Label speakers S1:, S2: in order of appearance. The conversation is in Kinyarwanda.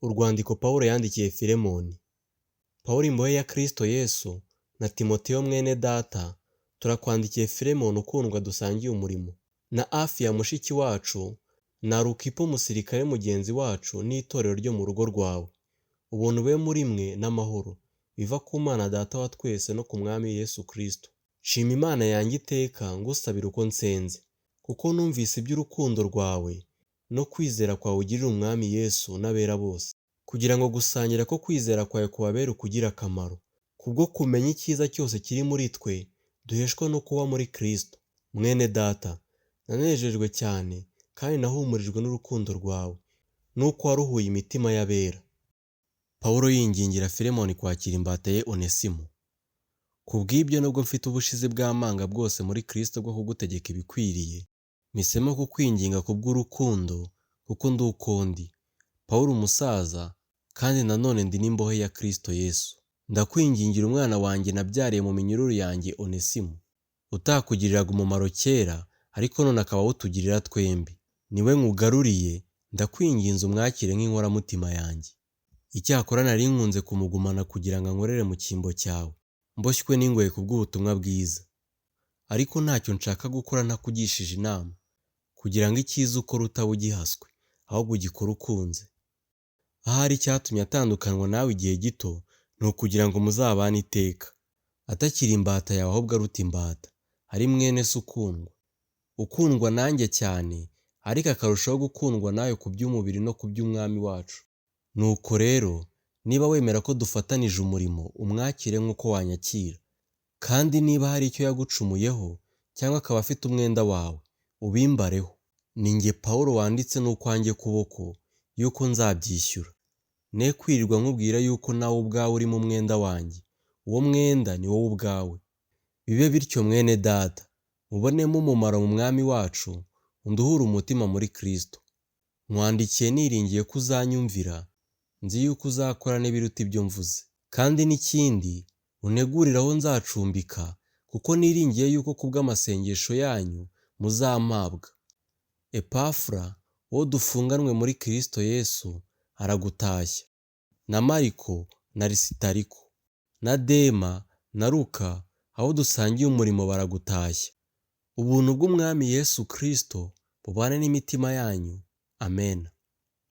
S1: Urwandiko Pawulo yandikiye Filemoni. Pawulo imbohe ya Kristo Yesu na Timoteyo mwene data, turakwandikiye Filemoni ukundwa dusangiye umurimo, na Afiya mushiki wacu, na Rukipo umusirikare mugenzi wacu n'itorero ryo mu rugo rwawe. Ubuntu bube muri mwe n'amahoro, biva ku Mana Data wa twese no ku Mwami Yesu Kristo. Shima Imana yanjye iteka ngusabira uko nsenze, kuko numvise iby'urukundo rwawe no kwizera kwawe ugirira Umwami Yesu n'abera bose, kugira ngo gusangira ko kwizera kwawe kubabere ukugira akamaro, kubwo kumenya icyiza cyose kiri muri twe, duheshwa no kuba muri Kristo. Mwene data, nanejejwe cyane kandi nahumurijwe n'urukundo rwawe, nuko waruhuye imitima y'abera. Pawulo yingingira Filemoni kwakira imbata ye Onesimo. Kubw'ibyo nubwo mfite ubushizi bw'amanga bwose muri Kristo bwo kugutegeka ibikwiriye, mpisemo kukwinginga kubw'urukundo, kuko ndi uko ndi, Pawulo umusaza, kandi nanone ndi n'imbohe ya Kristo Yesu. Ndakwingingira umwana wanjye nabyariye mu minyururu yanjye Onesimo, utakugiriraga umumaro kera, ariko none akaba awutugirira twembi. Niwe nkugaruriye, ndakwinginze umwakire nk'inkoramutima yanjye. Icyakora nari nkunze kumugumana kugira ngo ankorere mu cyimbo cyawe, mboshywe n'ingoyi kubw'ubutumwa bwiza. Ariko ntacyo nshaka gukora ntakugishije inama, kugira ngo icyiza ukora utaba ugihaswe, ahubwo ugikora ukunze. Ahari icyatumye atandukanwa nawe igihe gito, ni ukugira ngo muzabane iteka, atakiri imbata yawe ahubwo aruta imbata, ari mwene se ukundwa. Ukundwa nanjye cyane, ariko akarushaho gukundwa nawe ku by'umubiri no ku by'Umwami wacu. Nuko rero, niba wemera ko dufatanije umurimo, umwakire nk'uko wanyakira. Kandi niba hari icyo yagucumuyeho, cyangwa akaba afite umwenda wawe, ubimbareho. Ni njye Pawulo wanditse n'ukwanjye kuboko, yuko nzabyishyura. Ne kwirirwa nkubwira yuko nawe ubwawe uri mu mwenda wanjye, uwo mwenda ni wowe ubwawe. Bibe bityo mwene data, mubonemo umumaro mu Mwami wacu, unduhure umutima muri Kristo. Nkwandikiye niringiye ko uzanyumvira, nzi yuko uzakora n'ibiruta ibyo mvuze. Kandi n'ikindi, untegurire aho nzacumbika, kuko niringiye yuko kubw'amasengesho yanyu muzampabwa. Epafura, uwo dufunganwe muri Kristo Yesu, aragutashya, na Mariko na Arisitariko, na Dema na Luka, aho dusangiye umurimo baragutashya. Ubuntu bw'Umwami Yesu Kristo bubane n'imitima yanyu. Amen.